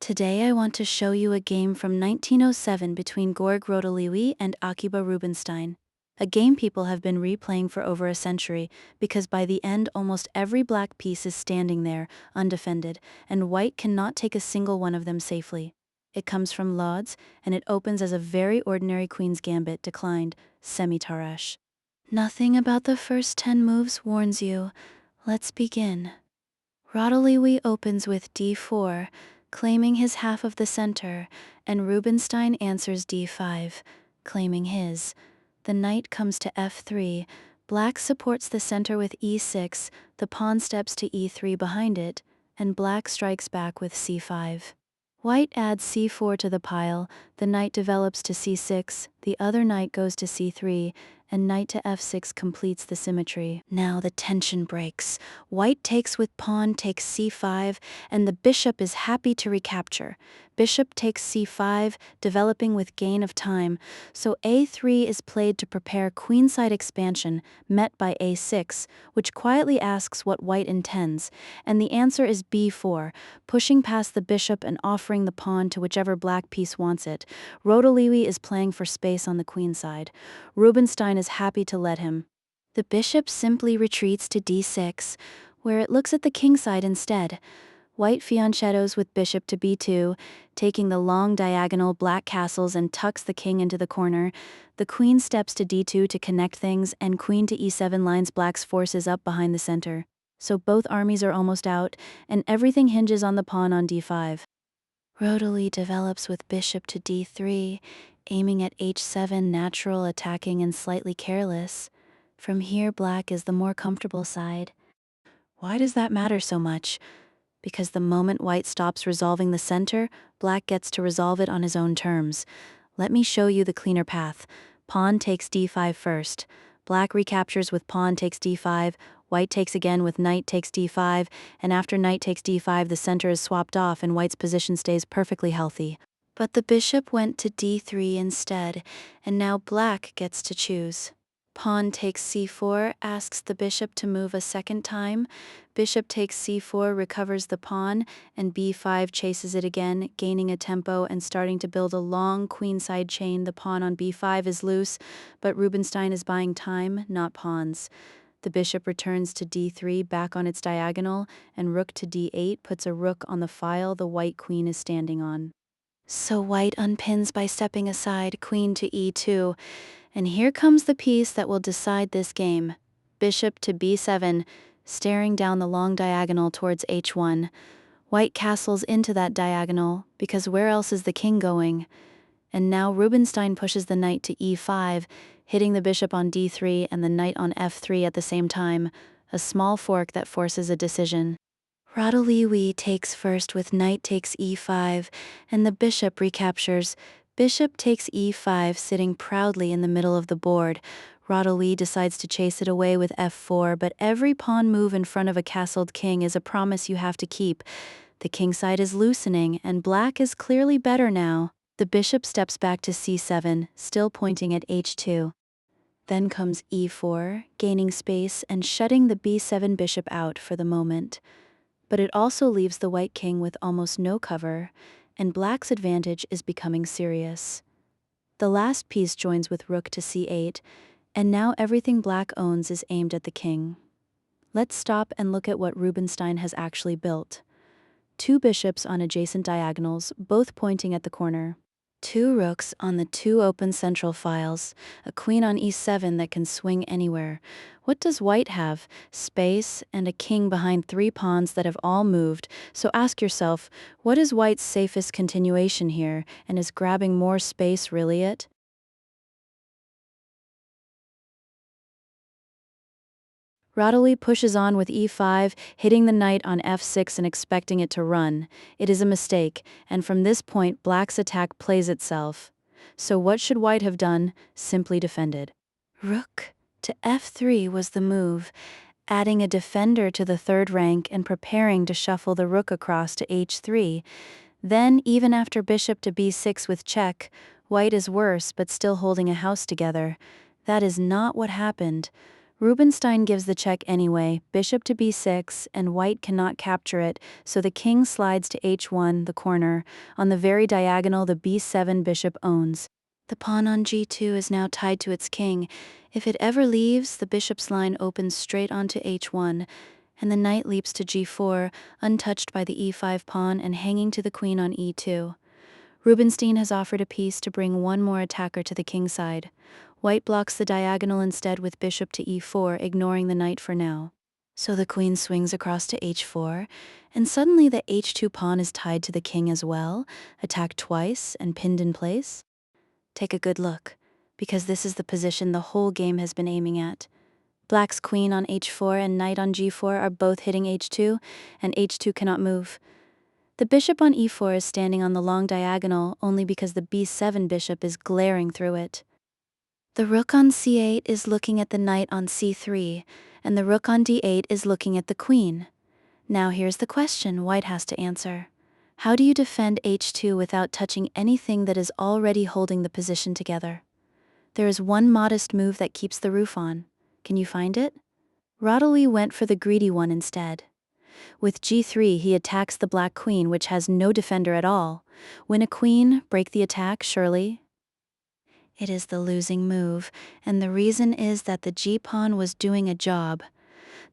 Today I want to show you a game from 1907 between Georg Rotlewi and Akiba Rubinstein. A game people have been replaying for over a century, because by the end almost every black piece is standing there, undefended, and white cannot take a single one of them safely. It comes from Lodz, and it opens as a very ordinary Queen's Gambit declined, Semi-Tarrasch. Nothing about the first 10 moves warns you. Let's begin. Rotlewi opens with d4, claiming his half of the center, and Rubinstein answers d5, claiming his. The knight comes to f3, black supports the center with e6, the pawn steps to e3 behind it, and black strikes back with c5. White adds c4 to the pile, the knight develops to c6, the other knight goes to c3, and knight to f6 completes the symmetry. Now the tension breaks. White takes with pawn takes c5, and the bishop is happy to recapture. Bishop takes c5, developing with gain of time, so a3 is played to prepare queenside expansion, met by a6, which quietly asks what white intends, and the answer is b4, pushing past the bishop and offering the pawn to whichever black piece wants it. Rotlewi is playing for space on the queenside. Rubinstein is happy to let him. The bishop simply retreats to d6, where it looks at the kingside instead. White fianchettos with bishop to b2, taking the long diagonal black castles and tucks the king into the corner. The queen steps to d2 to connect things, and queen to e7 lines black's forces up behind the center. So both armies are almost out, and everything hinges on the pawn on d5. Rotlewi develops with bishop to d3, aiming at h7, natural, attacking, and slightly careless. From here, black is the more comfortable side. Why does that matter so much? Because the moment white stops resolving the center, black gets to resolve it on his own terms. Let me show you the cleaner path. Pawn takes d5 first. Black recaptures with pawn takes d5, white takes again with knight takes d5, and after knight takes d5 the center is swapped off and white's position stays perfectly healthy. But the bishop went to d3 instead, and now black gets to choose. Pawn takes c4, asks the bishop to move a second time. Bishop takes c4, recovers the pawn, and b5 chases it again, gaining a tempo and starting to build a long queenside chain. The pawn on b5 is loose, but Rubinstein is buying time, not pawns. The bishop returns to d3 back on its diagonal, and rook to d8 puts a rook on the file the white queen is standing on. So white unpins by stepping aside, queen to e2. And here comes the piece that will decide this game. Bishop to b7, staring down the long diagonal towards h1. White castles into that diagonal, because where else is the king going? And now Rubinstein pushes the knight to e5, hitting the bishop on d3 and the knight on f3 at the same time, a small fork that forces a decision. Rotlewi takes first with knight takes e5, and the bishop recaptures. Bishop takes e5, sitting proudly in the middle of the board. Rotlewi decides to chase it away with f4, but every pawn move in front of a castled king is a promise you have to keep. The kingside is loosening, and black is clearly better now. The bishop steps back to c7, still pointing at h2. Then comes e4, gaining space and shutting the b7 bishop out for the moment. But it also leaves the white king with almost no cover, and black's advantage is becoming serious. The last piece joins with rook to c8, and now everything black owns is aimed at the king. Let's stop and look at what Rubinstein has actually built. 2 bishops on adjacent diagonals, both pointing at the corner. 2 rooks on the 2 open central files, a queen on e7 that can swing anywhere. What does white have? Space, and a king behind 3 pawns that have all moved. So ask yourself, what is white's safest continuation here, and is grabbing more space really it? Rotlewi pushes on with e5, hitting the knight on f6 and expecting it to run. It is a mistake, and from this point black's attack plays itself. So what should white have done? Simply defended. Rook to f3 was the move, adding a defender to the 3rd rank and preparing to shuffle the rook across to h3. Then, even after bishop to b6 with check, white is worse but still holding a house together. That is not what happened. Rubinstein gives the check anyway, bishop to b6, and white cannot capture it, so the king slides to h1, the corner. On the very diagonal the b7 bishop owns. The pawn on g2 is now tied to its king. If it ever leaves, the bishop's line opens straight onto h1, and the knight leaps to g4, untouched by the e5 pawn and hanging to the queen on e2. Rubinstein has offered a piece to bring one more attacker to the king side. White blocks the diagonal instead with bishop to e4, ignoring the knight for now. So the queen swings across to h4, and suddenly the h2 pawn is tied to the king as well, attacked twice and pinned in place. Take a good look, because this is the position the whole game has been aiming at. Black's queen on h4 and knight on g4 are both hitting h2, and h2 cannot move. The bishop on e4 is standing on the long diagonal only because the b7 bishop is glaring through it. The rook on c8 is looking at the knight on c3, and the rook on d8 is looking at the queen. Now here's the question white has to answer. How do you defend h2 without touching anything that is already holding the position together? There is one modest move that keeps the roof on. Can you find it? Rotlewi went for the greedy one instead. With g3 he attacks the black queen, which has no defender at all. Win a queen, break the attack, surely? It is the losing move, and the reason is that the g-pawn was doing a job.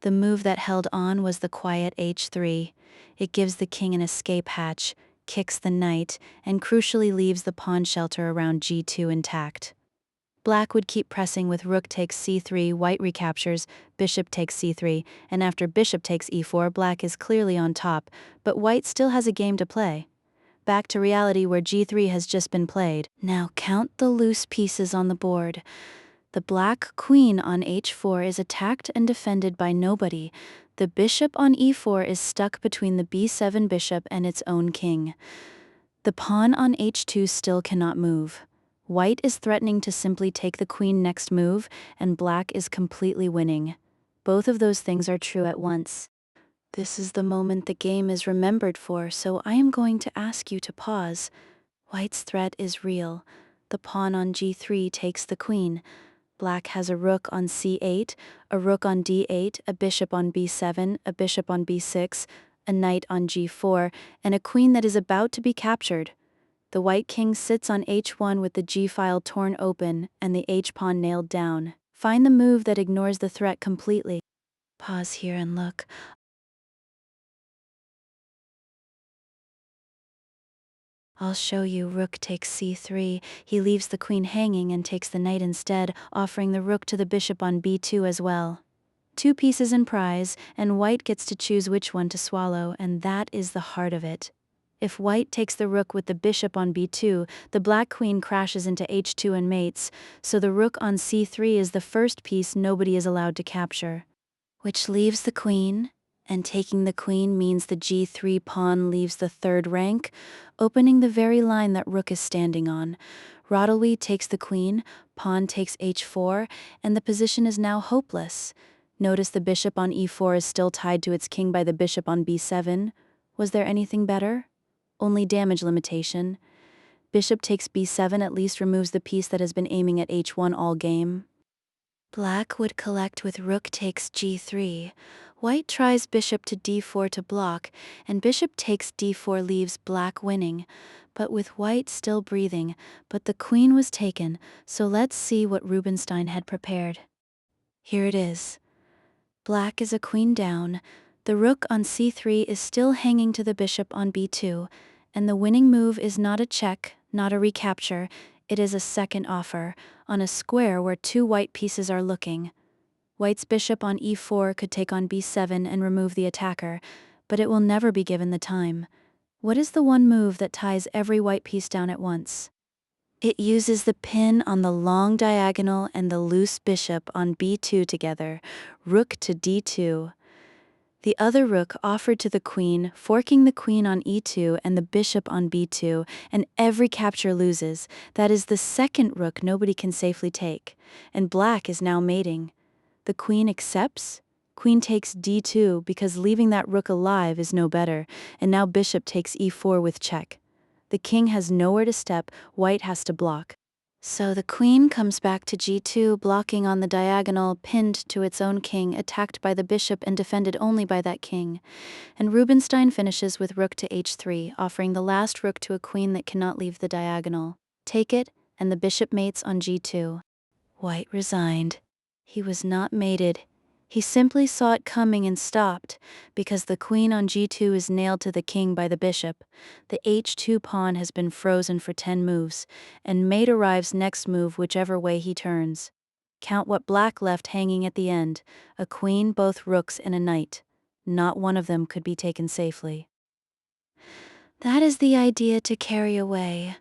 The move that held on was the quiet h3. It gives the king an escape hatch, kicks the knight, and crucially leaves the pawn shelter around g2 intact. Black would keep pressing with rook takes c3, white recaptures, bishop takes c3, and after bishop takes e4, black is clearly on top, but white still has a game to play. Back to reality where g3 has just been played. Now count the loose pieces on the board. The black queen on h4 is attacked and defended by nobody. The bishop on e4 is stuck between the b7 bishop and its own king. The pawn on h2 still cannot move. White is threatening to simply take the queen next move, and black is completely winning. Both of those things are true at once. This is the moment the game is remembered for, so I am going to ask you to pause. White's threat is real. The pawn on g3 takes the queen. Black has a rook on c8, a rook on d8, a bishop on b7, a bishop on b6, a knight on g4, and a queen that is about to be captured. The white king sits on h1 with the g-file torn open and the h-pawn nailed down. Find the move that ignores the threat completely. Pause here and look. I'll show you. Rook takes c3. He leaves the queen hanging and takes the knight instead, offering the rook to the bishop on b2 as well. 2 pieces in prize, and white gets to choose which one to swallow, and that is the heart of it. If white takes the rook with the bishop on b2, the black queen crashes into h2 and mates, so the rook on c3 is the first piece nobody is allowed to capture. Which leaves the queen, and taking the queen means the g3 pawn leaves the third rank, opening the very line that rook is standing on. Rotlewi takes the queen, pawn takes h4, and the position is now hopeless. Notice the bishop on e4 is still tied to its king by the bishop on b7. Was there anything better? Only damage limitation. Bishop takes b7 at least removes the piece that has been aiming at h1 all game. Black would collect with rook takes g3. White tries bishop to d4 to block, and bishop takes d4 leaves black winning, but with white still breathing, but the queen was taken, so let's see what Rubinstein had prepared. Here it is. Black is a queen down. The rook on c3 is still hanging to the bishop on b2, and the winning move is not a check, not a recapture, it is a second offer, on a square where 2 white pieces are looking. White's bishop on e4 could take on b7 and remove the attacker, but it will never be given the time. What is the one move that ties every white piece down at once? It uses the pin on the long diagonal and the loose bishop on b2 together, rook to d2. The other rook offered to the queen, forking the queen on e2 and the bishop on b2, and every capture loses. That is the second rook nobody can safely take, and black is now mating. The queen accepts. Queen takes d2 because leaving that rook alive is no better, and now bishop takes e4 with check. The king has nowhere to step, white has to block. So the queen comes back to g2, blocking on the diagonal, pinned to its own king, attacked by the bishop and defended only by that king. And Rubinstein finishes with rook to h3, offering the last rook to a queen that cannot leave the diagonal. Take it, and the bishop mates on g2. White resigned. He was not mated. He simply saw it coming and stopped, because the queen on g2 is nailed to the king by the bishop. The h2 pawn has been frozen for 10 moves, and mate arrives next move whichever way he turns. Count what black left hanging at the end: a queen, both rooks, and a knight. Not one of them could be taken safely. That is the idea to carry away.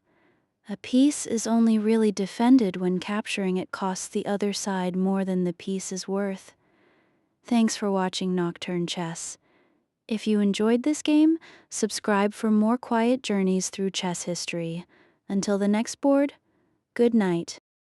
A piece is only really defended when capturing it costs the other side more than the piece is worth. Thanks for watching Nocturne Chess. If you enjoyed this game, subscribe for more quiet journeys through chess history. Until the next board, good night.